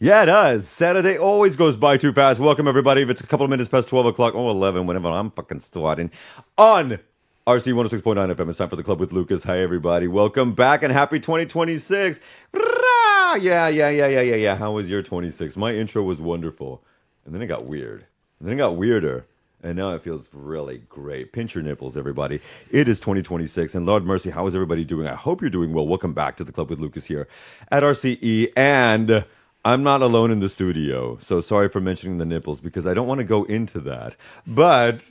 Yeah, it does. Saturday always goes by too fast. Welcome, everybody. If it's a couple of minutes past 12 o'clock, 11, whenever I'm fucking starting on RC 106.9 FM, it's time for the Club with Lucas. Hi, everybody. Welcome back and happy 2026. Yeah. How was your 26? My intro was wonderful. And then it got weird. And then it got weirder. And now it feels really great. Pinch your nipples, everybody. It is 2026. And Lord mercy, how is everybody doing? I hope you're doing well. Welcome back to the Club with Lucas here at RCE. And I'm not alone in the studio. So sorry for mentioning the nipples because I don't want to go into that. But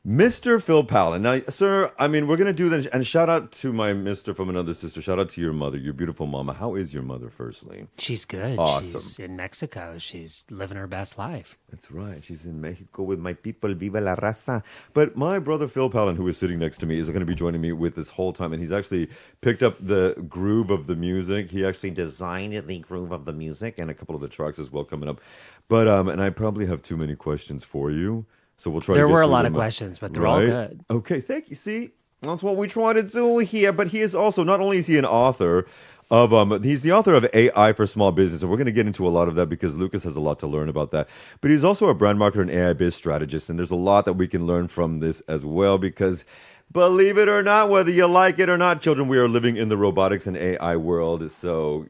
Mr. Phil Pallen. Now, sir, I mean, we're going to do that. And shout out to my Mr. from another sister. Shout out to your mother, your beautiful mama. How is your mother, firstly? She's good. Awesome. She's in Mexico. She's living her best life. That's right. She's in Mexico with my people. Viva la raza. But my brother Phil Pallen, who is sitting next to me, is going to be joining me with this whole time. And he's actually picked up the groove of the music. He actually designed the groove of the music and a couple of the tracks as well coming up. But and I probably have too many questions for you. So we'll try There to get were a through lot them, of questions, but they're all right? good. Okay, thank you. See, that's what we try to do here. But he is also, not only is he an author of, he's the author of AI for Small Business. And we're going to get into a lot of that because Lucas has a lot to learn about that. But he's also a brand marketer and AI biz strategist. And there's a lot that we can learn from this as well because believe it or not, whether you like it or not, children, we are living in the robotics and AI world. So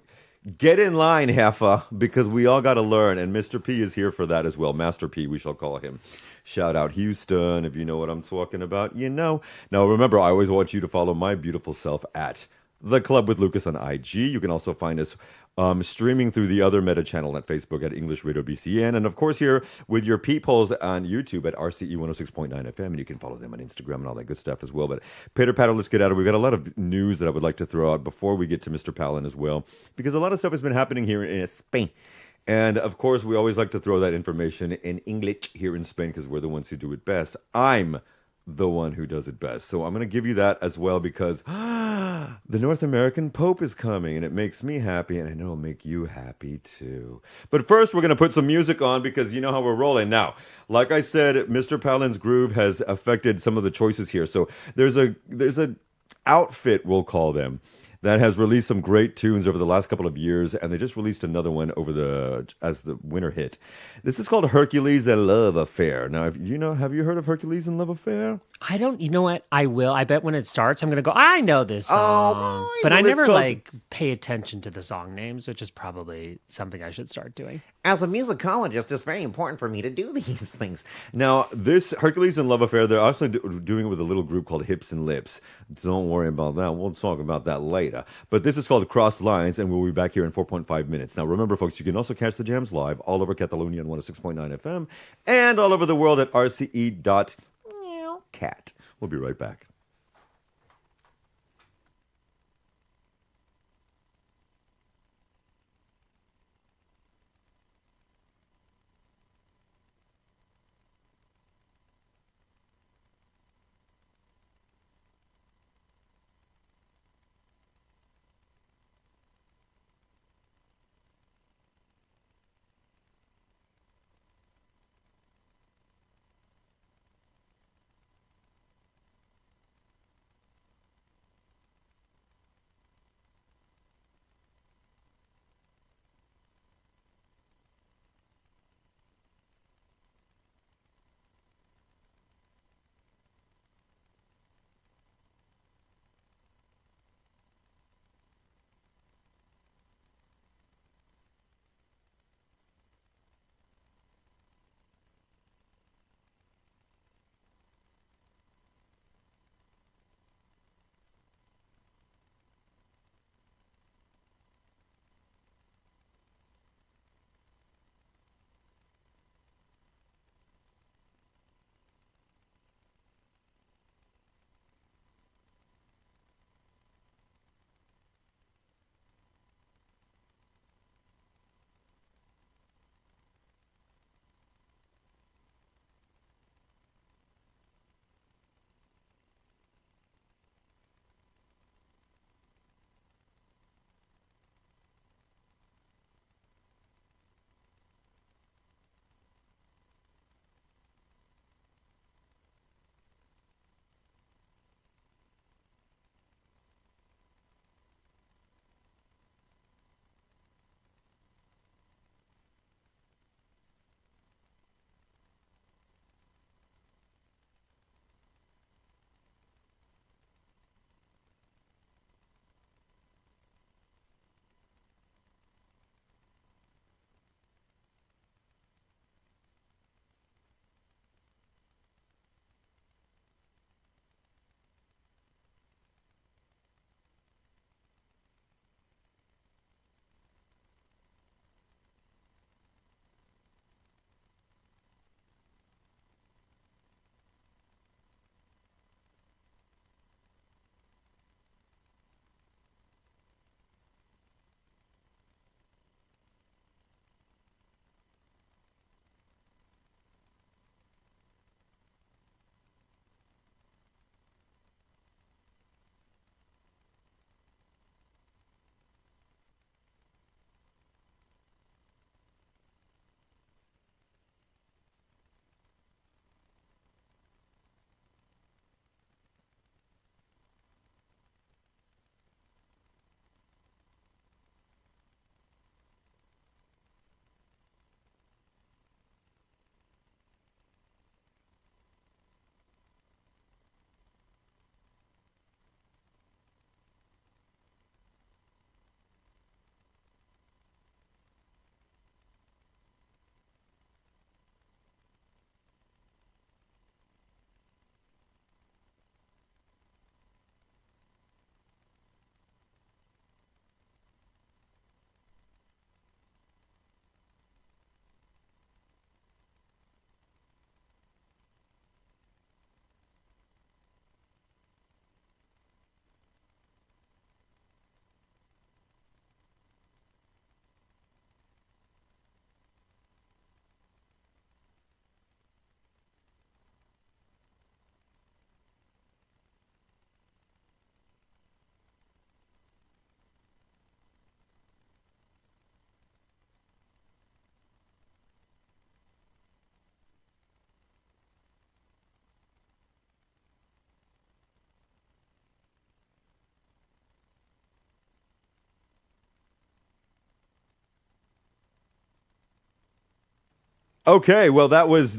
get in line, Heffa, because we all got to learn. And Mr. P is here for that as well. Master P, we shall call him. Shout out Houston, if you know what I'm talking about, you know. Now, remember, I always want you to follow my beautiful self at The Club with Lucas on IG. You can also find us streaming through the other Meta channel at Facebook at English Radio BCN. And, of course, here with your peepholes on YouTube at RCE 106.9 FM. And you can follow them on Instagram and all that good stuff as well. But pitter patter, let's get at it. We've got a lot of news that I would like to throw out before we get to Mr. Pallen as well. Because a lot of stuff has been happening here in Spain. And of course, we always like to throw that information in English here in Spain because we're the ones who do it best. I'm the one who does it best. So I'm going to give you that as well because the North American Pope is coming and it makes me happy and I know it'll make you happy too. But first, we're going to put some music on because you know how we're rolling. Now, like I said, Mr. Pallen's groove has affected some of the choices here. So there's a outfit, we'll call them, that has released some great tunes over the last couple of years, and they just released another one as the winter hit. This is called Hercules and Love Affair. Now, have you heard of Hercules and Love Affair? I don't, you know what? I will. I bet when it starts, I'm going to go, I know this song. Oh, but well, I never called- pay attention to the song names, which is probably something I should start doing. As a musicologist, it's very important for me to do these things. Now, this Hercules and Love Affair, they're also doing it with a little group called Hips and Lips. Don't worry about that. We'll talk about that later. But this is called Cross Lines, and we'll be back here in 4.5 minutes. Now, remember, folks, you can also catch the jams live all over Catalonia on 106.9 FM and all over the world at rce.cat. We'll be right back. Okay, well that was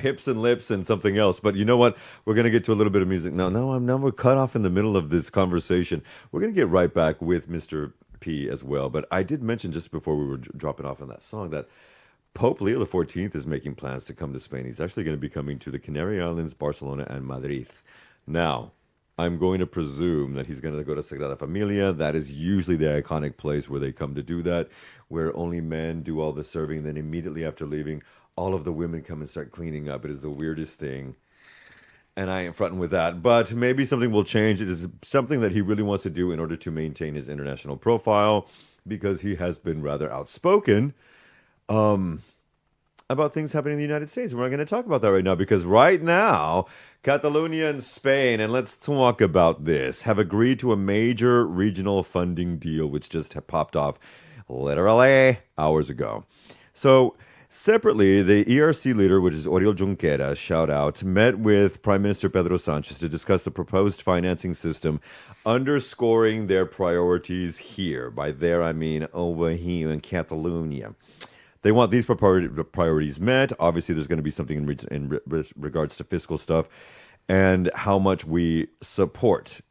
hips and lips and something else. But you know what? We're gonna get to a little bit of music now. Now we're cut off in the middle of this conversation. We're gonna get right back with Mr. P as well. But I did mention just before we were dropping off on that song that Pope Leo the 14th is making plans to come to Spain. He's actually going to be coming to the Canary Islands, Barcelona, and Madrid. Now, I'm going to presume that he's going to go to Sagrada Familia. That is usually the iconic place where they come to do that, where only men do all the serving. Then immediately after leaving, all of the women come and start cleaning up. It is the weirdest thing. And I ain't fronting with that. But maybe something will change. It is something that he really wants to do in order to maintain his international profile because he has been rather outspoken about things happening in the United States. We're not going to talk about that right now because right now, Catalonia and Spain, and let's talk about this, have agreed to a major regional funding deal which just popped off literally hours ago. So, separately, the ERC leader, which is Oriol Junqueras, shout out, met with Prime Minister Pedro Sanchez to discuss the proposed financing system, underscoring their priorities here. By there, I mean over here in Catalonia. They want these priorities met. Obviously, there's going to be something in regards to fiscal stuff and how much we support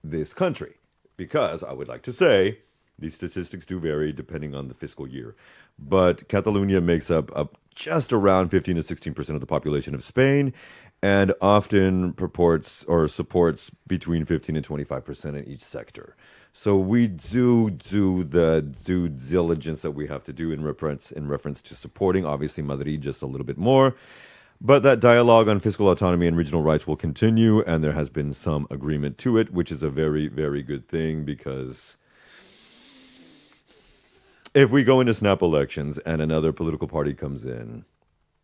this country. Because I would like to say these statistics do vary depending on the fiscal year. But Catalonia makes up just around 15 to 16% of the population of Spain and often purports or supports between 15 and 25% in each sector. So we do the due diligence that we have to do in reference to supporting, obviously, Madrid just a little bit more. But that dialogue on fiscal autonomy and regional rights will continue, and there has been some agreement to it, which is a very, very good thing because if we go into snap elections and another political party comes in,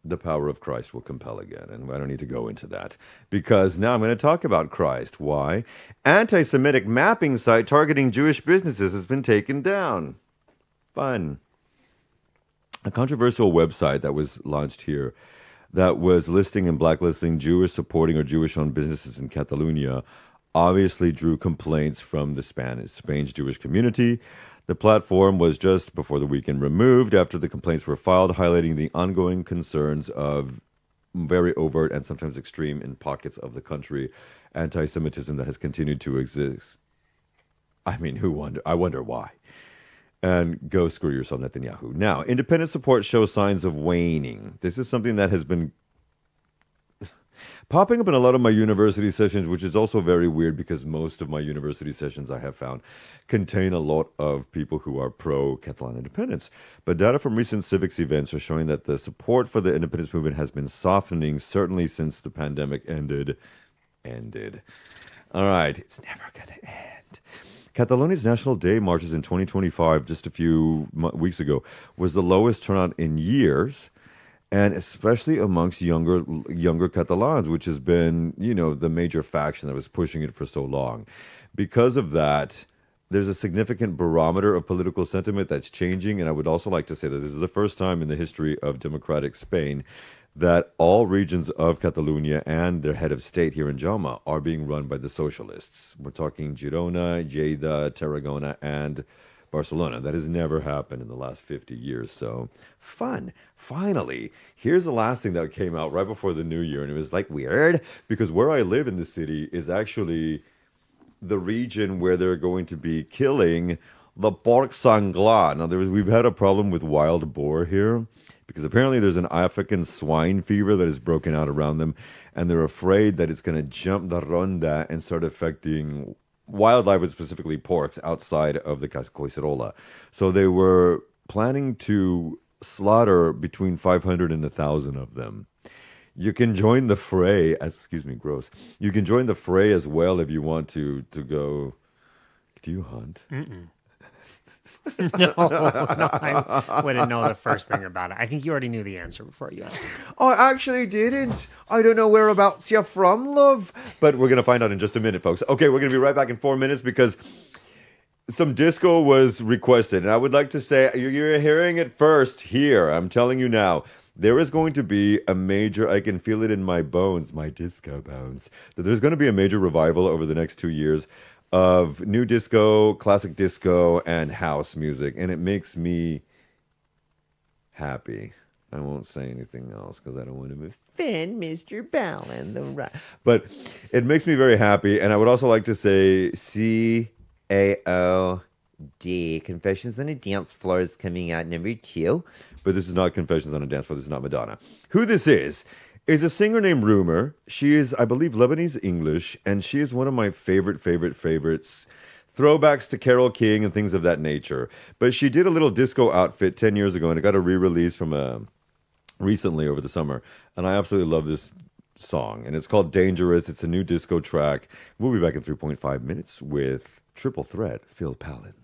the power of Christ will compel again. And I don't need to go into that because now I'm going to talk about Christ. Why? Anti-Semitic mapping site targeting Jewish businesses has been taken down. Fun. A controversial website that was launched here that was listing and blacklisting Jewish supporting or Jewish-owned businesses in Catalonia obviously drew complaints from the Spain's Jewish community. The platform was just before the weekend removed after the complaints were filed, highlighting the ongoing concerns of very overt and sometimes extreme in pockets of the country anti-Semitism that has continued to exist. I mean, I wonder why. And go screw yourself, Netanyahu. Now, independent support shows signs of waning. This is something that has been popping up in a lot of my university sessions, which is also very weird because most of my university sessions I have found contain a lot of people who are pro-Catalan independence. But data from recent civics events are showing that the support for the independence movement has been softening, certainly since the pandemic ended. All right, it's never going to end. Catalonia's National Day marches in 2025, just a few weeks ago, was the lowest turnout in years. And especially amongst younger Catalans, which has been, the major faction that was pushing it for so long. Because of that, there's a significant barometer of political sentiment that's changing. And I would also like to say that this is the first time in the history of democratic Spain that all regions of Catalonia and their head of state here in Jaume are being run by the socialists. We're talking Girona, Lleida, Tarragona, and Barcelona. That has never happened in the last 50 years. So fun. Finally, here's the last thing that came out right before the new year. And it was like weird because where I live in the city is actually the region where they're going to be killing the porc sangla. Now, we've had a problem with wild boar here because apparently there's an African swine fever that has broken out around them. And they're afraid that it's going to jump the ronda and start affecting wildlife, but specifically porks, outside of the Coicerola. So they were planning to slaughter between 500 and 1,000 of them. You can join the fray. Excuse me, gross. You can join the fray as well if you want to go. Do you hunt? Mm-mm. No, I wouldn't know the first thing about it. I think you already knew the answer before you asked. I actually didn't. I don't know whereabouts you're from, love. But we're going to find out in just a minute, folks. Okay, we're going to be right back in 4 minutes because some disco was requested. And I would like to say, you're hearing it first here. I'm telling you now. There is going to be a major, I can feel it in my bones, my disco bones, that there's going to be a major revival over the next 2 years of new disco, classic disco, and house music. And it makes me happy. I won't say anything else because I don't want to offend Mr. Pallen. But it makes me very happy. And I would also like to say CAOD, Confessions on a Dance Floor, is coming out #2. But this is not Confessions on a Dance Floor. This is not Madonna. Who this is a singer named Rumor. She is, I believe, Lebanese English. And she is one of my favorites. Throwbacks to Carole King and things of that nature. But she did a little disco outfit 10 years ago, and it got a re-release from recently over the summer. And I absolutely love this song. And it's called Dangerous. It's a new disco track. We'll be back in 3.5 minutes with Triple Threat, Phil Pallen.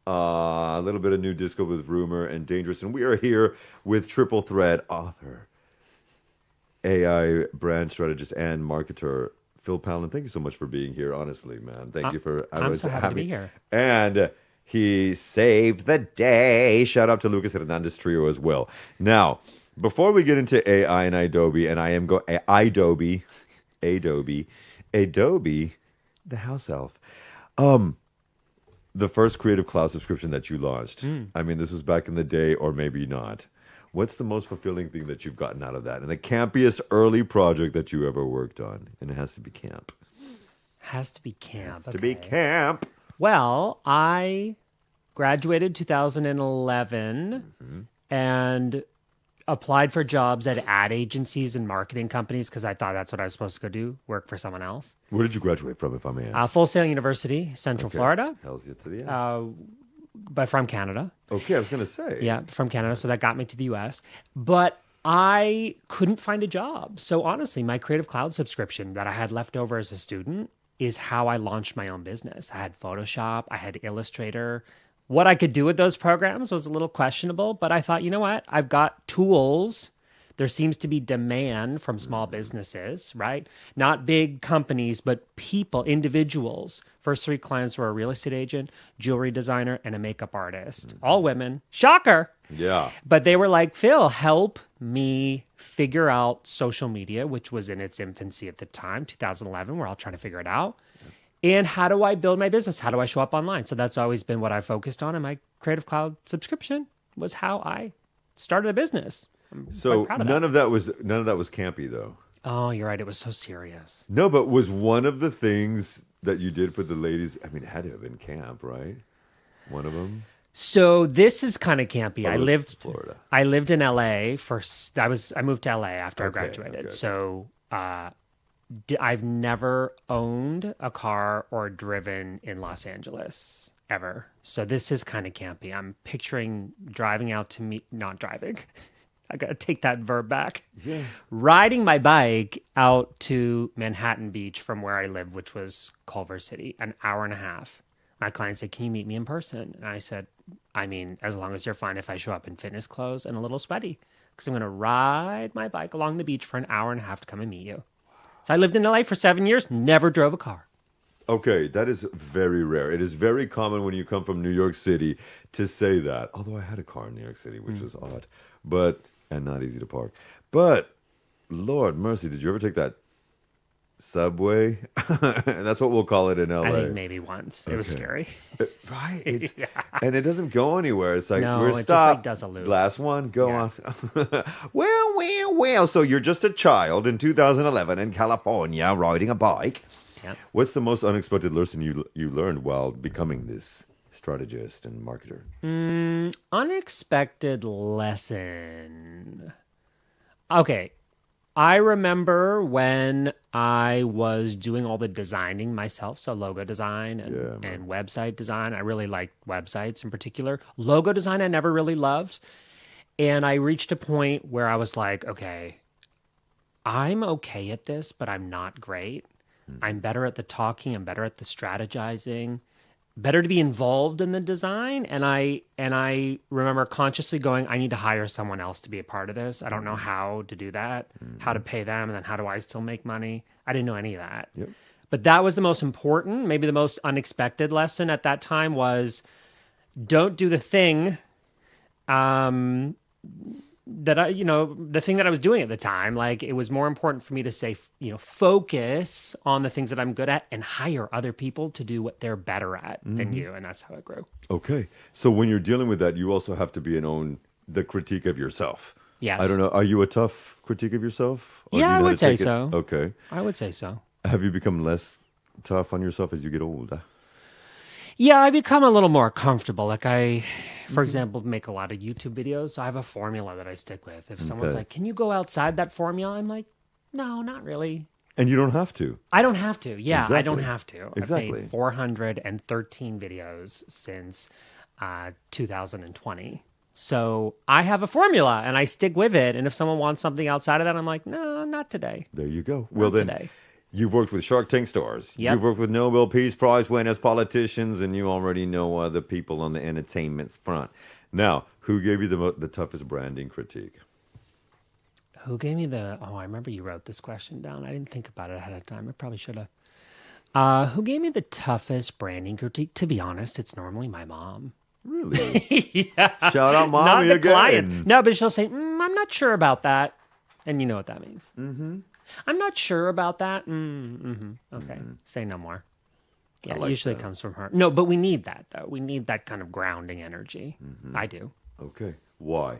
A little bit of new disco with Rumor and Dangerous. And we are here with Triple Threat author, AI brand strategist, and marketer, Phil Pallen. Thank you so much for being here. Honestly, man. Thank you for I'm so happy to be here. And he saved the day. Shout out to Lucas Hernandez Trio as well. Now, before we get into AI and Adobe, and I am going Adobe, the house elf. the first Creative Cloud subscription that you launched. I mean, this was back in the day, or maybe not. What's the most fulfilling thing that you've gotten out of that? And the campiest early project that you ever worked on? And it has to be camp. Has to be camp. To be camp. Well, I graduated 2011 and applied for jobs at ad agencies and marketing companies because I thought that's what I was supposed to go do, work for someone else. Where did you graduate from, if I may ask? Full Sail University, Central Florida, Hell's you to the end. but from Canada. Okay, I was going to say. Yeah, from Canada. So that got me to the US. But I couldn't find a job. So honestly, my Creative Cloud subscription that I had left over as a student is how I launched my own business. I had Photoshop, I had Illustrator. What I could do with those programs was a little questionable, but I thought, you know what? I've got tools. There seems to be demand from small businesses, right? Not big companies, but people, individuals. First 3 clients were a real estate agent, jewelry designer, and a makeup artist. All women. Shocker. Yeah. But they were like, Phil, help me figure out social media, which was in its infancy at the time, 2011. We're all trying to figure it out. And how do I build my business? How do I show up online? So that's always been what I focused on. And my Creative Cloud subscription was how I started a business. So proud of none of that was campy, though. Oh, you're right. It was so serious. No, but was one of the things that you did for the ladies? I mean, it had to have been camp, right? One of them. So this is kind of campy. Oh, I it was lived Florida. I lived in LA I moved to LA after I Okay, graduated. okay. So I've never owned a car or driven in Los Angeles ever. So this is kind of campy. I'm picturing driving out to meet, not driving. I got to take that verb back. Yeah. Riding my bike out to Manhattan Beach from where I lived, which was Culver City, an hour and a half. My client said, "Can you meet me in person?" And I said, "I mean, as long as you're fine if I show up in fitness clothes and a little sweaty, because I'm going to ride my bike along the beach for an hour and a half to come and meet you." So I lived in LA for 7 years, never drove a car. Okay, that is very rare. It is very common when you come from New York City to say that. Although I had a car in New York City, which was odd, and not easy to park. But Lord mercy, did you ever take that subway? That's what we'll call it in LA. I think maybe once. It was scary. Right? And it doesn't go anywhere. It's like, No, we're it just, stopped. like, does a loop. Last one, go Yeah. on. Well. So you're just a child in 2011 in California riding a bike. Yep. What's the most unexpected lesson you learned while becoming this strategist and marketer? Unexpected lesson. Okay. I remember when I was doing all the designing myself, so logo design and website design. I really liked websites in particular. Logo design I never really loved. And I reached a point where I was like, okay, I'm okay at this, but I'm not great. I'm better at the talking. I'm better at the strategizing. Better to be involved in the design. And I remember consciously going, I need to hire someone else to be a part of this. I don't know how to do that, how to pay them, and then how do I still make money? I didn't know any of that. Yep. But that was the most important, maybe the most unexpected lesson at that time was don't do the thing that the thing that I was doing at the time. Like, it was more important for me to say, focus on the things that I'm good at and hire other people to do what they're better at than you. And that's how it grew. Okay. So when you're dealing with that, you also have to be the critique of yourself. Yes. I don't know. Are you a tough critique of yourself? Or Yeah, do you I know how would to say take it? so. Okay. I would say so. Have you become less tough on yourself as you get older? Yeah, I become a little more comfortable. Like for example, make a lot of YouTube videos. So I have a formula that I stick with. If someone's like, "Can you go outside that formula?" I'm like, "No, not really." And you don't have to. I don't have to. Yeah, I don't Exactly. have to. Exactly. I've made 413 videos since 2020. So I have a formula and I stick with it. And if someone wants something outside of that, I'm like, no, not today. There you go. Well, Not then today. you've worked with Shark Tank stars. Yep. You've worked with Nobel Peace Prize winners, politicians, and you already know other people on the entertainment front. Now, who gave you the toughest branding critique? Who gave me I remember you wrote this question down. I didn't think about it ahead of time. I probably should have. Who gave me the toughest branding critique? To be honest, it's normally my mom. Really? Yeah. Shout out, mommy, Not the again. client. No, but she'll say, I'm not sure about that. And you know what that means. Mm-hmm. I'm not sure about that. Okay. Say no more. Yeah, like it usually that. comes from her. No, but we need that though. We need that kind of grounding energy. I do. Okay. Why?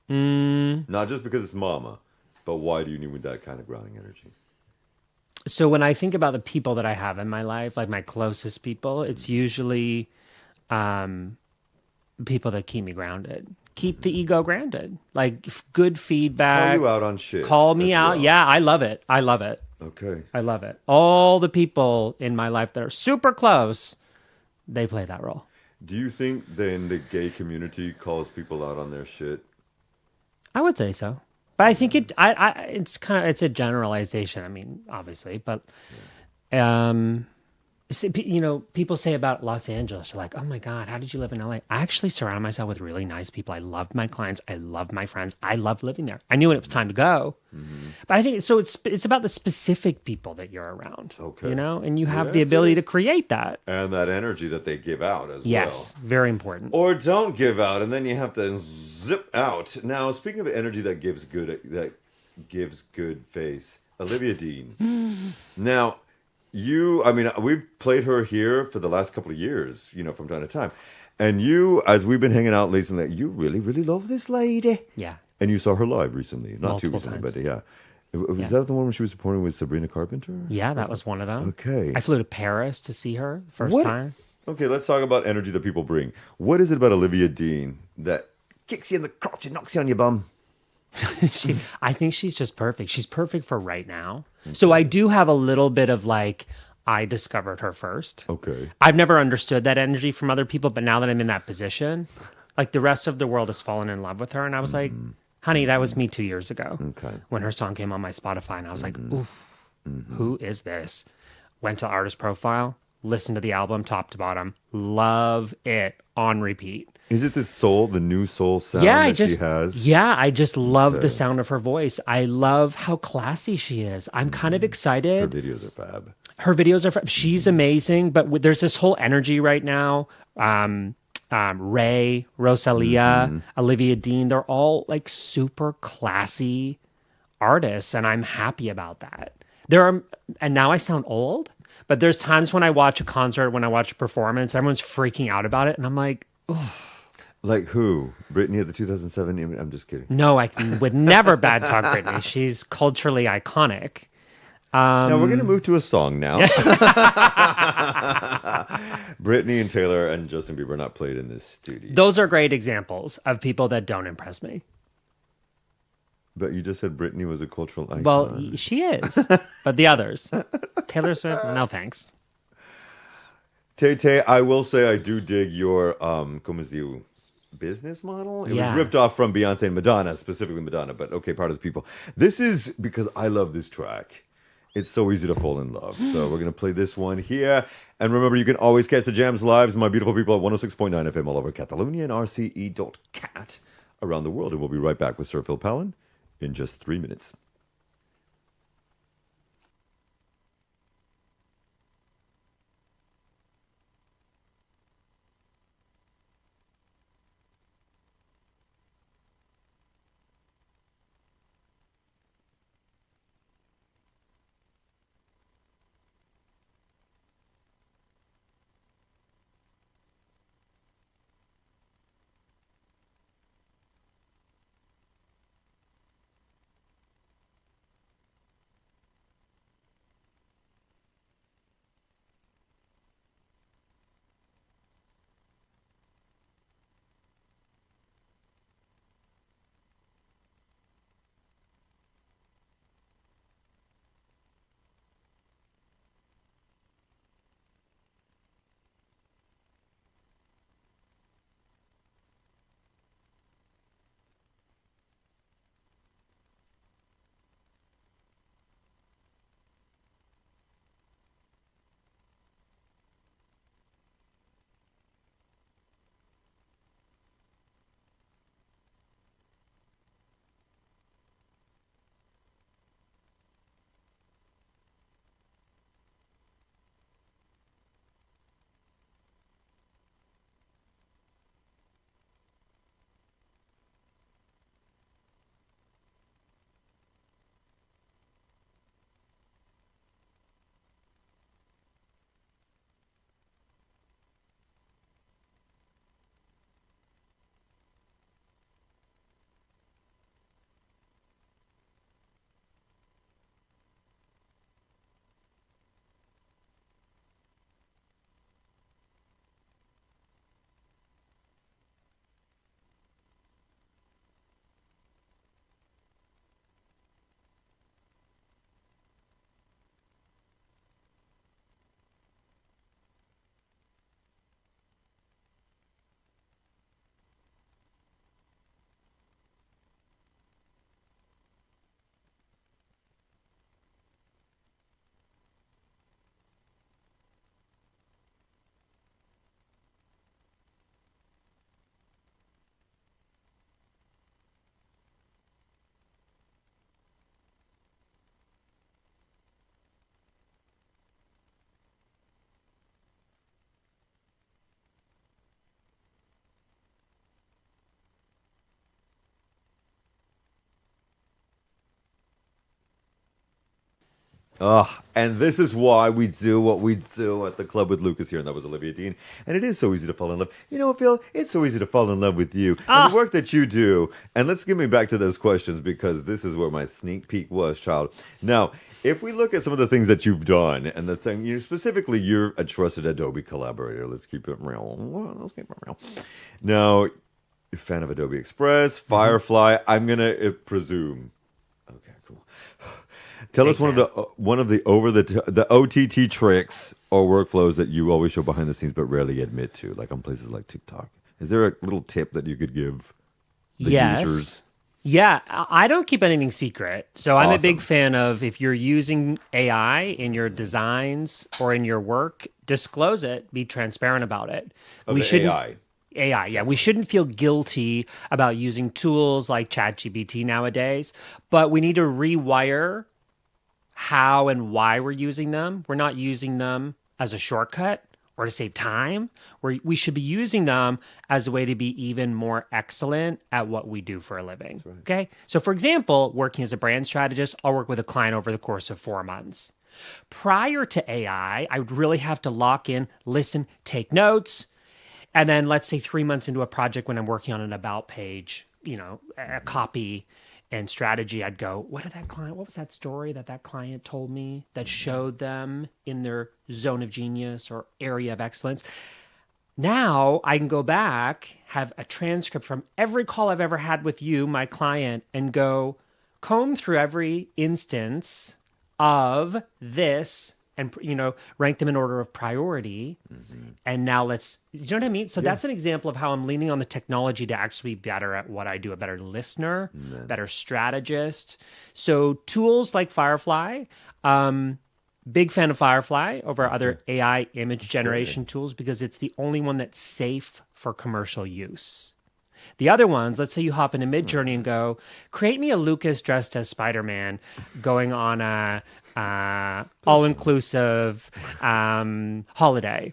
Mm. Not just because it's mama, but why do you need that kind of grounding energy? So when I think about the people that I have in my life, like my closest people, it's usually people that keep me grounded, keep the ego grounded, like good feedback. Call you out on shit. Call me as out. well. Yeah, I love it. I love it. Okay. I love it. All the people in my life that are super close, they play that role. Do you think then the gay community calls people out on their shit? I would say so, but I think it's a generalization. I mean, obviously, but people say about Los Angeles, they're like, "Oh my God, how did you live in LA?" I actually surround myself with really nice people. I love my clients. I love my friends. I love living there. I knew when it was time to go, but I think so. It's about the specific people that you're around, Okay. and you have Yes, the it ability to is. create that. And that energy that they give out as Yes, well. very important. Or don't give out, and then you have to zip out. Now, speaking of energy that gives good face, Olivia Dean. Now, we've played her here for the last couple of years, from time to time. And you, as we've been hanging out recently, you really, really love this lady. Yeah. And you saw her live recently. Not Multiple too recently, times. but yeah. Was Yeah. that the one when she was supporting with Sabrina Carpenter? Yeah, that was one of them. Okay. I flew to Paris to see her first What- time. Okay, let's talk about energy that people bring. What is it about Olivia Dean that kicks you in the crotch and knocks you on your bum? I think she's just perfect. She's perfect for right now. So I do have a little bit of like, I discovered her first. Okay. I've never understood that energy from other people, but now that I'm in that position, like the rest of the world has fallen in love with her. And I was like, honey, that was me 2 years ago. Okay. When her song came on my Spotify, and I was like, oof, who is this? Went to artist profile, listened to the album top to bottom, love it on repeat. Is it the new soul sound she has? Yeah, I just love the sound of her voice. I love how classy she is. I'm kind of Her excited. videos are fab. Her videos are, she's amazing, but there's this whole energy right now. Ray, Rosalia, Olivia Dean, they're all like super classy artists, and I'm happy about that. And now I sound old, but there's times when I watch a concert, when I watch a performance, everyone's freaking out about it, and I'm like, Like who? Britney at the 2007? I'm just kidding. no, I would never bad talk Britney. She's culturally iconic. Now we're going to move to a song now. Britney and Taylor and Justin Bieber are not played in this studio. Those are great examples of people that don't impress me. But you just said Britney was a cultural icon. Well, she is, but the others, Taylor Swift, no thanks. Tay, I will say I do dig your como se diu, business model. It Yeah. was ripped off from Beyonce and Madonna, specifically Madonna, but okay, part of the people. This is because I love this track. It's so easy to fall in love. So we're going to play this one here. And remember, you can always catch the jams live, my beautiful people, at 106.9 FM all over Catalonia and rce.cat around the world. And we'll be right back with Sir Phil Pallen in just 3 minutes. And this is why we do what we do at the Club with Lucas here, and that was Olivia Dean. And it is so easy to fall in love. You know what, Phil? It's so easy to fall in love with you and the work that you do. And let's get me back to those questions, because this is where my sneak peek was, child. Now, if we look at some of the things that you've done, and the thing, specifically, you're a trusted Adobe collaborator. Let's keep it real. Let's keep it real. Now, you're a fan of Adobe Express, Firefly. I'm gonna presume. Okay, cool. Tell us one of the OTT tricks or workflows that you always show behind the scenes but rarely admit to, like on places like TikTok. Is there a little tip that you could give the users? Yeah, I don't keep anything secret. So I'm a big fan of, if you're using AI in your designs or in your work, disclose it, be transparent about it. AI, yeah. We shouldn't feel guilty about using tools like ChatGPT nowadays, but we need to rewire how and why we're using them. We're not using them as a shortcut or to save time. We should be using them as a way to be even more excellent at what we do for a living. Right. Okay? So for example, working as a brand strategist, I'll work with a client over the course of 4 months. Prior to AI, I would really have to lock in, listen, take notes. And then let's say 3 months into a project when I'm working on an about page, a copy and strategy, I'd go, what was that story that client told me that showed them in their zone of genius or area of excellence? Now I can go back, have a transcript from every call I've ever had with you, my client, and go comb through every instance of this and, rank them in order of priority. Mm-hmm. And now you know what I mean? So that's an example of how I'm leaning on the technology to actually be better at what I do, a better listener, better strategist. So tools like Firefly, big fan of Firefly over other AI image generation tools, because it's the only one that's safe for commercial use. The other ones, let's say you hop into Midjourney and go, create me a Lucas dressed as Spider-Man going on a all-inclusive holiday.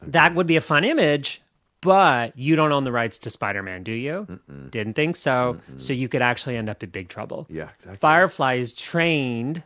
That would be a fun image, but you don't own the rights to Spider-Man, do you? Mm-mm. Didn't think so. Mm-mm. So you could actually end up in big trouble. Yeah, exactly. Firefly is trained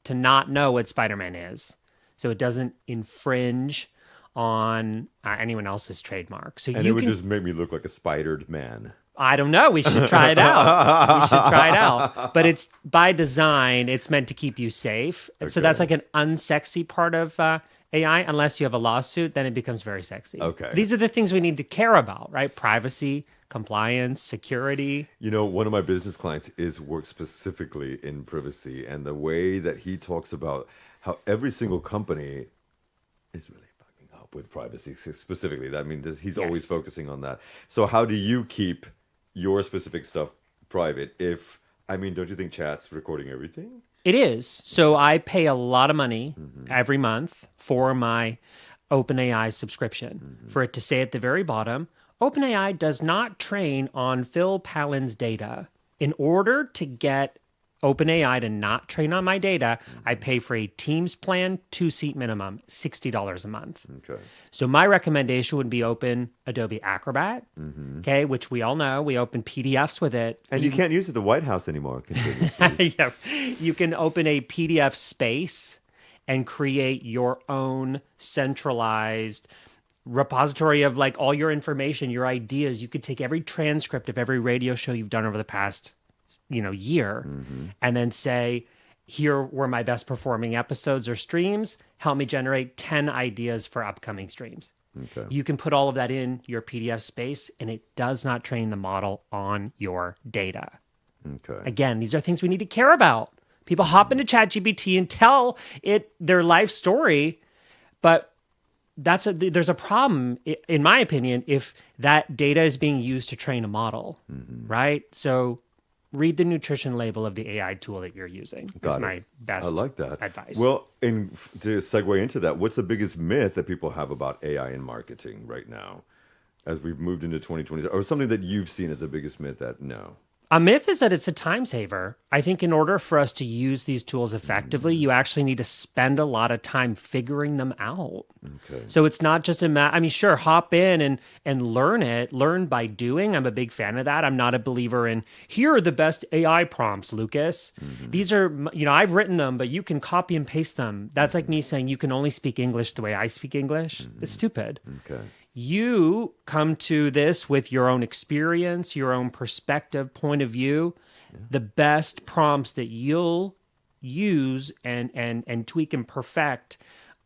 to not know what Spider-Man is, so it doesn't infringe on anyone else's trademark. So it would just make me look like a spidered man. I don't know. We should try it out. But it's by design. It's meant to keep you safe. Okay. So that's like an unsexy part of AI. Unless you have a lawsuit, then it becomes very sexy. Okay. These are the things we need to care about, right? Privacy, compliance, security. One of my business clients works specifically in privacy, and the way that he talks about how every single company is really with privacy specifically. He's always focusing on that. So how do you keep your specific stuff private? Don't you think chat's recording everything? It is. So I pay a lot of money every month for my OpenAI subscription, for it to say at the very bottom, OpenAI does not train on Phil Pallen's data. In order to get OpenAI to not train on my data, I pay for a Teams plan, 2-seat minimum, $60 a month. Okay. So my recommendation would be open Adobe Acrobat, okay, which we all know. We open PDFs with it. And you can't use it at the White House anymore. Yeah. You can open a PDF space and create your own centralized repository of like all your information, your ideas. You could take every transcript of every radio show you've done over the past year, and then say, here were my best performing episodes or streams. Help me generate 10 ideas for upcoming streams. Okay. You can put all of that in your PDF space, and it does not train the model on your data. Okay. Again, these are things we need to care about. People hop into ChatGPT and tell it their life story, but there's a problem, in my opinion, if that data is being used to train a model, right? So read the nutrition label of the AI tool that you're using. That's my best advice. Well, and to segue into that, what's the biggest myth that people have about AI in marketing right now as we've moved into 2020? Or something that you've seen as the biggest myth that no? A myth is that it's a time saver. I think in order for us to use these tools effectively, you actually need to spend a lot of time figuring them out. Okay. So it's not just I mean, sure, hop in and learn it. Learn by doing. I'm a big fan of that. I'm not a believer in here are the best AI prompts, Lucas. These are, I've written them, but you can copy and paste them. That's like me saying you can only speak English the way I speak English. It's stupid. Okay. You come to this with your own experience, your own perspective, point of view. Yeah. The best prompts that you'll use and tweak and perfect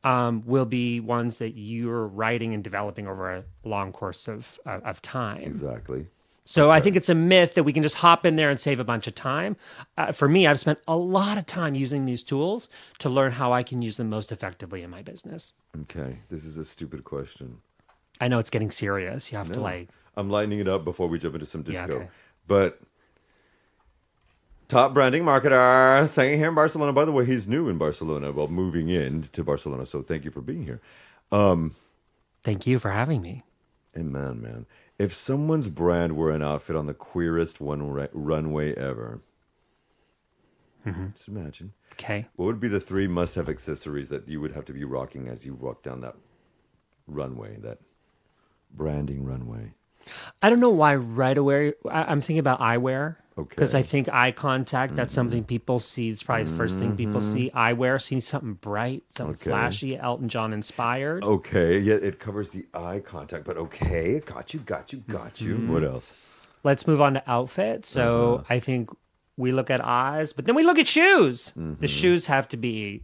will be ones that you're writing and developing over a long course of time. Exactly. So I think it's a myth that we can just hop in there and save a bunch of time. For me, I've spent a lot of time using these tools to learn how I can use them most effectively in my business. Okay. This is a stupid question. I know it's getting serious. You have to I'm lightening it up before we jump into some disco. Yeah, okay. But top branding marketer, staying here in Barcelona. By the way, he's new in Barcelona, well, moving in to Barcelona. So thank you for being here. Thank you for having me. And man, if someone's brand were an outfit on the queerest runway ever, just imagine. Okay. What would be the 3 must-have accessories that you would have to be rocking as you walk down that runway, that branding runway? I don't know why right away. I'm thinking about eyewear. Okay. Because I think eye contact, that's something people see. It's probably the first thing people see. Eyewear, see something bright, something flashy, Elton John inspired. Okay. Yeah, it covers the eye contact, but okay. Got you. What else? Let's move on to outfit. So I think we look at eyes, but then we look at shoes. The shoes have to be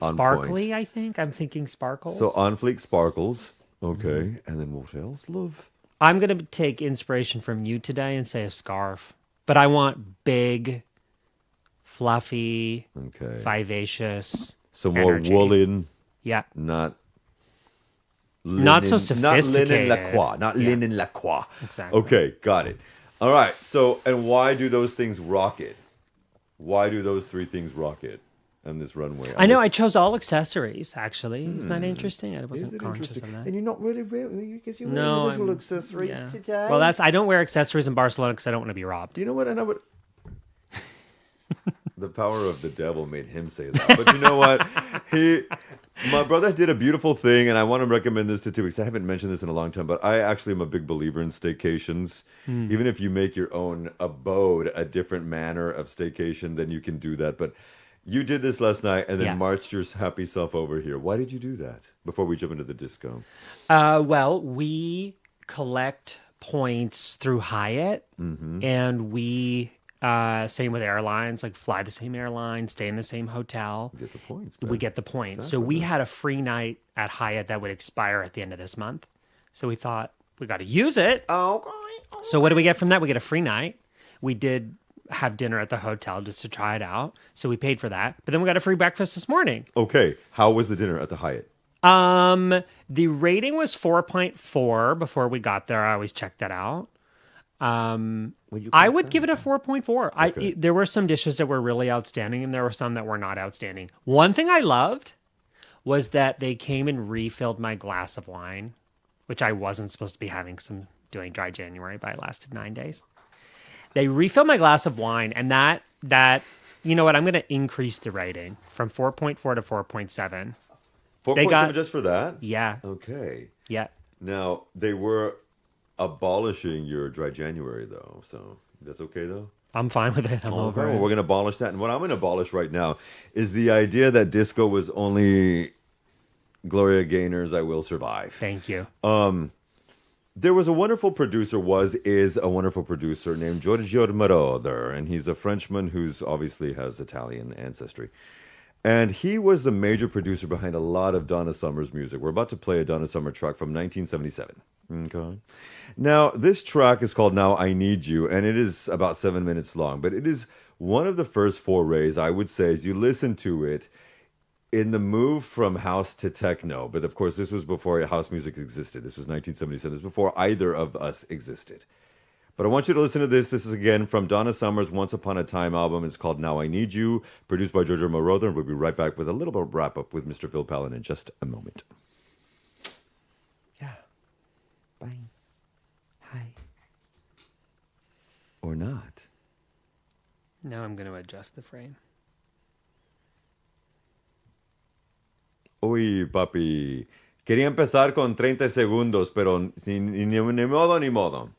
sparkly, I think. I'm thinking sparkles. So on fleek sparkles. Okay. And then what else, love? I'm going to take inspiration from you today and say a scarf. But I want big, fluffy, vivacious. So more energy. woolen. Yeah. Not linen, not so sophisticated. Not linen lacroix. Exactly. Okay, got it. All right. So, and why do those things rock it? Why do those 3 things rock it on this runway? I know. I chose all accessories, actually. Isn't that interesting? I wasn't conscious of that. And you're not really because you're No, wearing little I'm- accessories today. Well, I don't wear accessories in Barcelona because I don't want to be robbed. Do you know what? I know what. The power of the devil made him say that. But you know what? My brother did a beautiful thing, and I want to recommend this to too, because I haven't mentioned this in a long time, but I actually am a big believer in staycations. Even if you make your own abode, a different manner of staycation, then you can do that. But you did this last night and then marched your happy self over here. Why did you do that? Before we jump into the disco. Well, we collect points through Hyatt, and we same with airlines, like fly the same airline, stay in the same hotel. You get the points. We get the points. So we had a free night at Hyatt that would expire at the end of this month. So we thought we got to use it. So what do we get from that? We get a free night. We did have dinner at the hotel just to try it out. So we paid for that. But then we got a free breakfast this morning. Okay. How was the dinner at the Hyatt? The rating was 4.4 before we got there. I always check that out. I would give it a 4.4. Okay. There were some dishes that were really outstanding, and there were some that were not outstanding. One thing I loved was that they came and refilled my glass of wine, which I wasn't supposed to be having because I'm doing dry January, but it lasted 9 days. They refilled my glass of wine, and that you know what? I'm going to increase the rating from 4.4 to 4.7. 4.7 just for that? Yeah. Okay. Yeah. Now, they were abolishing your dry January, though. So that's okay, though? I'm fine with it. I'm over Well, it. we're going to abolish that. And what I'm going to abolish right now is the idea that disco was only Gloria Gaynor's I Will Survive. Thank you. There was a wonderful producer, is a wonderful producer named Giorgio Moroder, and he's a Frenchman who's obviously has Italian ancestry. And he was the major producer behind a lot of Donna Summer's music. We're about to play a Donna Summer track from 1977. Okay. Now, this track is called Now I Need You, and it is about 7 minutes long, but it is one of the first forays, I would say, as you listen to it, in the move from house to techno. But of course, this was before house music existed. This was 1977. This was before either of us existed. But I want you to listen to this. This is, again, from Donna Summer's Once Upon a Time album. It's called Now I Need You, produced by Giorgio Moroder. And we'll be right back with a little bit of wrap-up with Mr. Phil Pallen in just a moment. Yeah. Bye. Hi. Or not. Now I'm going to adjust the frame. Uy, papi. Quería empezar con 30 segundos, pero ni modo ni modo.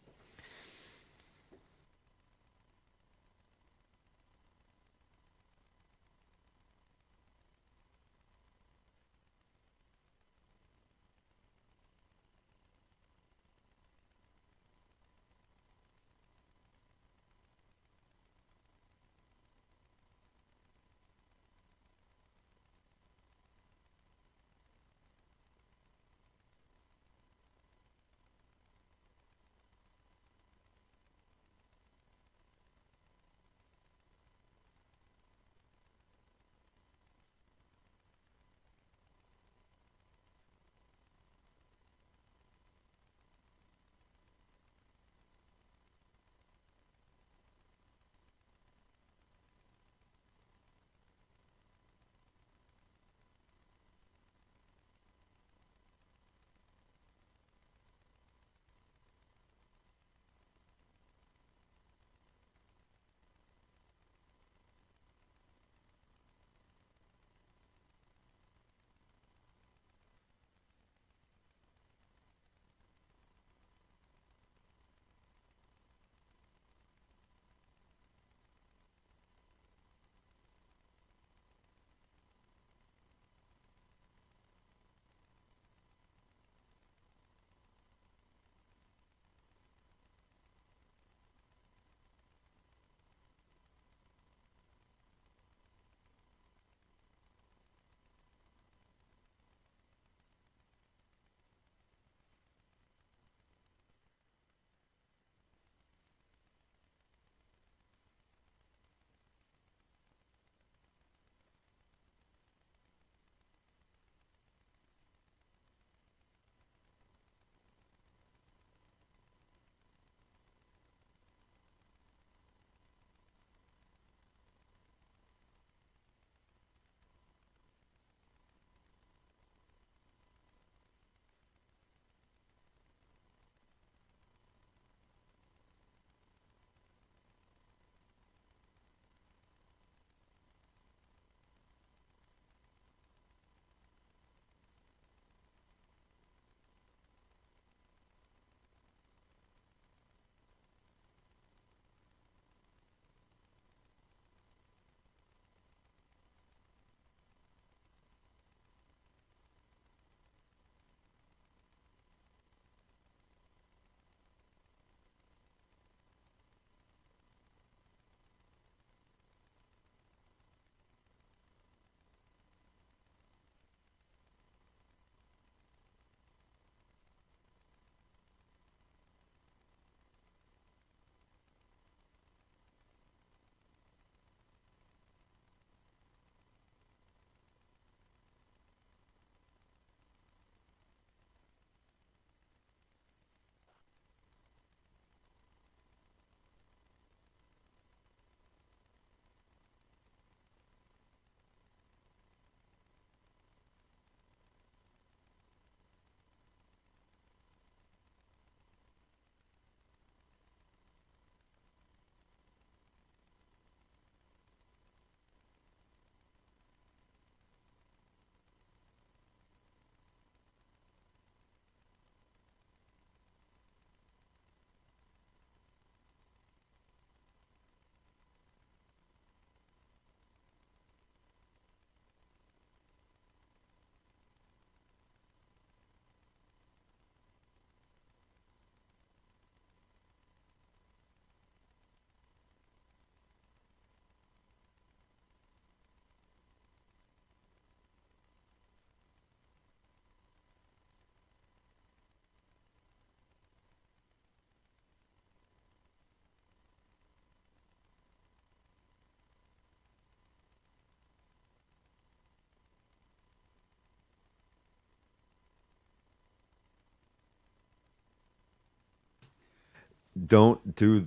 Don't do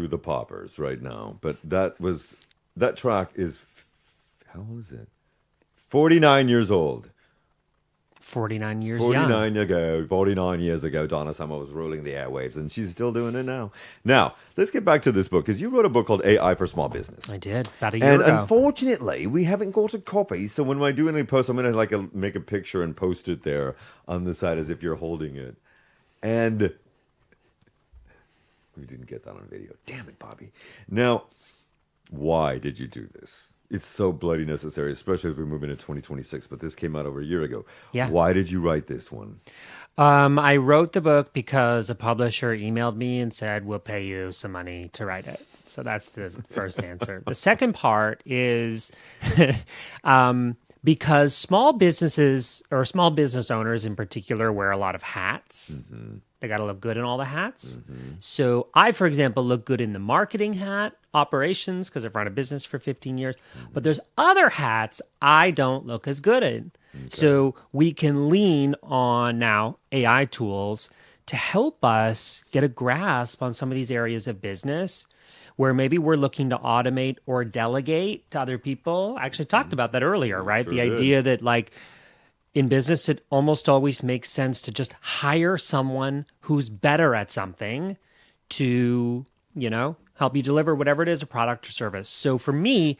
the poppers right now. But that track is how old is it? 49 years old. 49 years young. 49 years ago, Donna Summer was ruling the airwaves, and she's still doing it now. Now, let's get back to this book, because you wrote a book called AI for Small Business. I did, about a year And ago. unfortunately, we haven't got a copy, so when I do any post, I'm going to make a picture and post it there on the side as if you're holding it. And we didn't get that on video. Damn it, Bobby. Now, why did you do this? It's so bloody necessary, especially as we move into 2026. But this came out over a year ago. Yeah. Why did you write this one? I wrote the book because a publisher emailed me and said, we'll pay you some money to write it. So that's the first answer. The second part is because small businesses or small business owners in particular wear a lot of hats. Mm-hmm. They got to look good in all the hats. Mm-hmm. So I, for example, look good in the marketing hat, operations, because I've run a business for 15 years. Mm-hmm. But there's other hats I don't look as good in. Okay. So we can lean on now AI tools to help us get a grasp on some of these areas of business where maybe we're looking to automate or delegate to other people. I actually talked about that earlier, right? Sure the did. idea that in business, it almost always makes sense to just hire someone who's better at something to, help you deliver whatever it is, a product or service. So for me,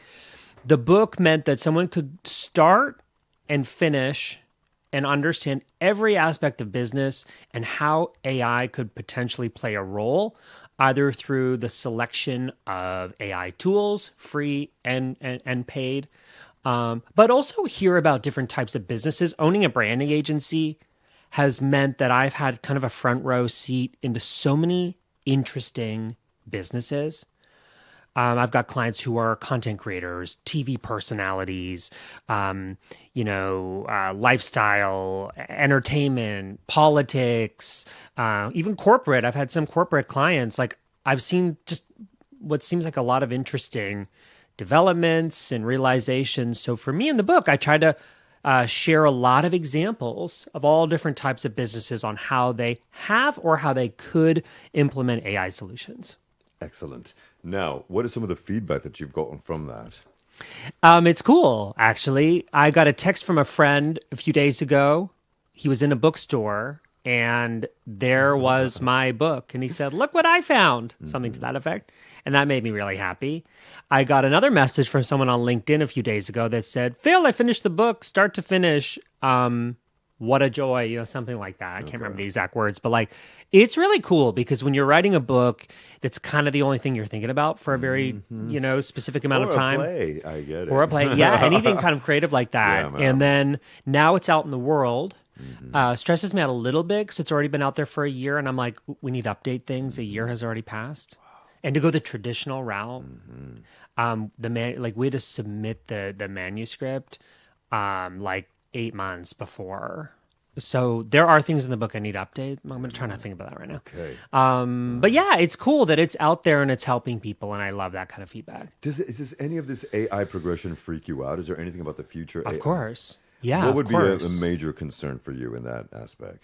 the book meant that someone could start and finish and understand every aspect of business and how AI could potentially play a role, either through the selection of AI tools, free and paid, but also hear about different types of businesses. Owning a branding agency has meant that I've had kind of a front row seat into so many interesting businesses. I've got clients who are content creators, TV personalities, lifestyle, entertainment, politics, even corporate. I've had some corporate clients. I've seen just what seems like a lot of interesting developments and realizations. So for me in the book, I tried to share a lot of examples of all different types of businesses on how they have or how they could implement AI solutions. Excellent. Now, what is some of the feedback that you've gotten from that? It's cool, actually. I got a text from a friend a few days ago. He was in a bookstore, and there was my book. And he said, look what I found, something to that effect. And that made me really happy. I got another message from someone on LinkedIn a few days ago that said, Phil, I finished the book, start to finish. What a joy, something like that. I can't remember the exact words, but it's really cool because when you're writing a book, that's kind of the only thing you're thinking about for a very, specific amount of time. Or a play, I get it. Or a play, yeah, anything kind of creative like that. Yeah, and then now it's out in the world. Stresses me out a little bit because it's already been out there for a year, and I'm like, we need to update things. A year has already passed. And to go the traditional route, we had to submit the manuscript 8 months before. So there are things in the book I need to update. I'm going to try not to think about that right now. Okay. But yeah, it's cool that it's out there and it's helping people, and I love that kind of feedback. Is any of this AI progression freak you out? Is there anything about the future? Of AI? course. Yeah, What would of be a course. major concern for you in that aspect?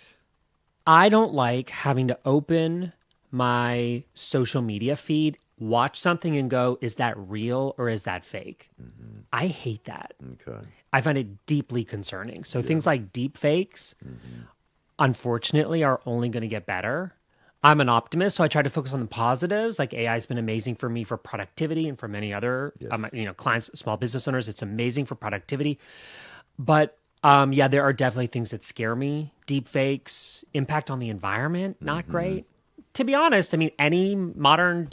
I don't like having to open my social media feed, watch something and go, is that real or is that fake? I hate that. Okay. I find it deeply concerning. So things like deep fakes, unfortunately, are only going to get better. I'm an optimist, so I try to focus on the positives. AI has been amazing for me for productivity and for many other clients, small business owners. It's amazing for productivity. But there are definitely things that scare me. Deep fakes, impact on the environment, not great. To be honest, any modern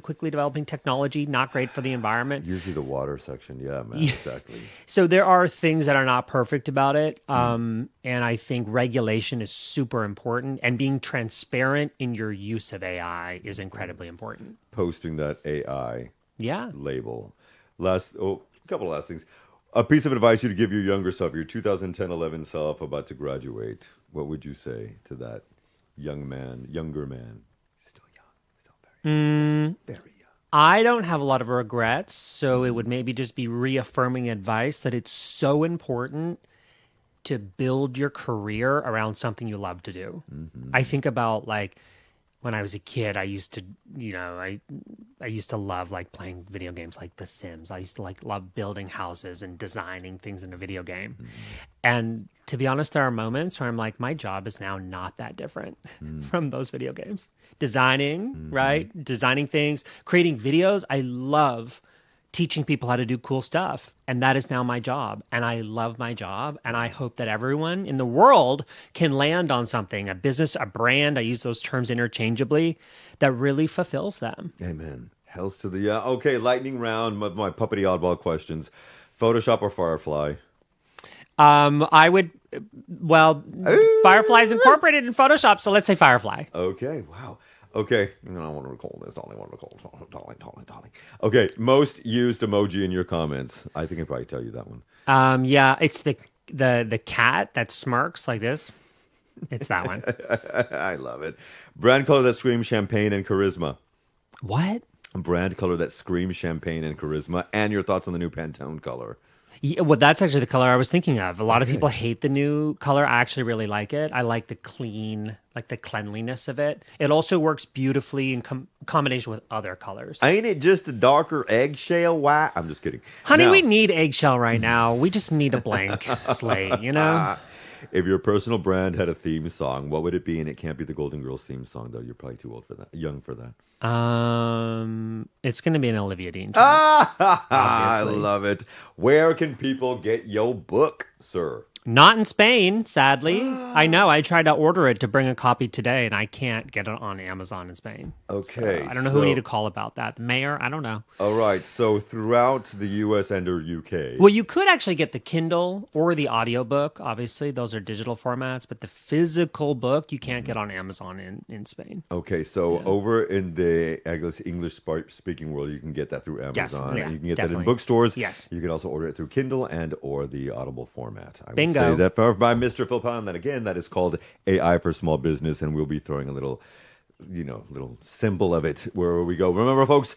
quickly developing technology, not great for the environment. Usually the water section. Yeah, man, exactly. So there are things that are not perfect about it. And I think regulation is super important. And being transparent in your use of AI is incredibly important. Posting that AI Yeah. label. A couple of last things. A piece of advice you'd give your younger self, your 2010-11 self about to graduate. What would you say to that younger man? Still young, still very young. I don't have a lot of regrets, so it would maybe just be reaffirming advice that it's so important to build your career around something you love to do. I think about when I was a kid, I used to, I I used to love like playing video games like The Sims. I used to like love building houses and designing things in a video game. And to be honest, there are moments where I'm like, my job is now not that different from those video games. Designing, right? Designing things, creating videos. I love teaching people how to do cool stuff. And that is now my job. And I love my job. And I hope that everyone in the world can land on something, a business, a brand, I use those terms interchangeably, that really fulfills them. Amen. Hells to the yeah. Okay, lightning round with my puppety oddball questions. Photoshop or Firefly? I would, well, Firefly's incorporated in Photoshop, so let's say Firefly. Okay, wow. Okay, no, I want to recall this. Darling, darling. Okay, most used emoji in your comments. I think I probably tell you that one. Yeah, it's the cat that smirks like this. It's that one. I love it. Brand color that screams champagne and charisma. What? Brand color that screams champagne and charisma. And your thoughts on the new Pantone color. Yeah, well, that's actually the color I was thinking of. A lot of people hate the new color. I actually really like it. I like the clean, like the cleanliness of it. It also works beautifully in combination with other colors. Ain't it just a darker eggshell white? I'm just kidding. Honey, Now, we need eggshell right now. We just need a blank slate, you know? if your personal brand had a theme song, what would it be? And it can't be the Golden Girls theme song, though. You're probably too old for that, young for that. It's going to be an Olivia Dean track. I love it. Where can people get your book, sir? Not in Spain, sadly. I know. I tried to order it to bring a copy today, and I can't get it on Amazon in Spain. Okay. So I don't know who we need to call about that. The mayor? I don't know. All right. So throughout the U.S. and or UK. Well, you could actually get the Kindle or the audiobook. Obviously, those are digital formats. But the physical book, you can't get on Amazon in Spain. Okay. So over in the English-speaking world, you can get that through Amazon. Yeah, you can get that definitely. in bookstores. Yes. You can also order it through Kindle and or the Audible format. I Bingo. would say that by Mr. Phil Pallen. That again, that is called AI for Small Business, and we'll be throwing a little, little symbol of it wherever we go. Remember, folks,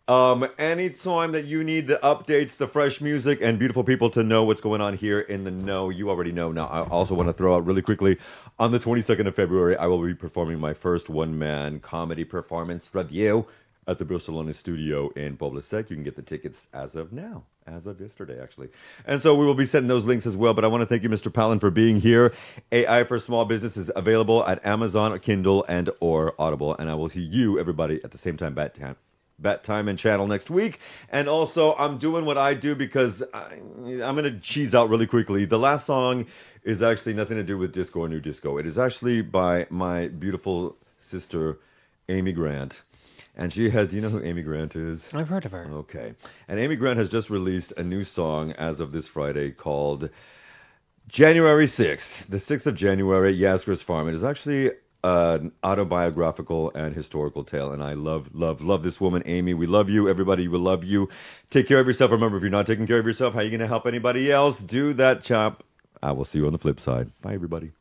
anytime that you need the updates, the fresh music, and beautiful people to know what's going on here in the know, you already know. Now, I also want to throw out really quickly, on the 22nd of February, I will be performing my first one-man comedy performance review at the Barcelona studio in Puebla Sec. You can get the tickets as of now. As of yesterday, actually. And so we will be sending those links as well. But I want to thank you, Mr. Pallen, for being here. AI for Small Business is available at Amazon, Kindle, and or Audible. And I will see you, everybody, at the same time, bat time and channel next week. And also, I'm doing what I do because I'm going to cheese out really quickly. The last song is actually nothing to do with disco or new disco. It is actually by my beautiful sister, Amy Grant. And she has, do you know who Amy Grant is? I've heard of her. Okay. And Amy Grant has just released a new song as of this Friday called January 6th. The 6th of January, Yasgur's Farm. It is actually an autobiographical and historical tale. And I love this woman, Amy. We love you. Everybody, we love you. Take care of yourself. Remember, if you're not taking care of yourself, how are you going to help anybody else? Do that, chop. I will see you on the flip side. Bye, everybody.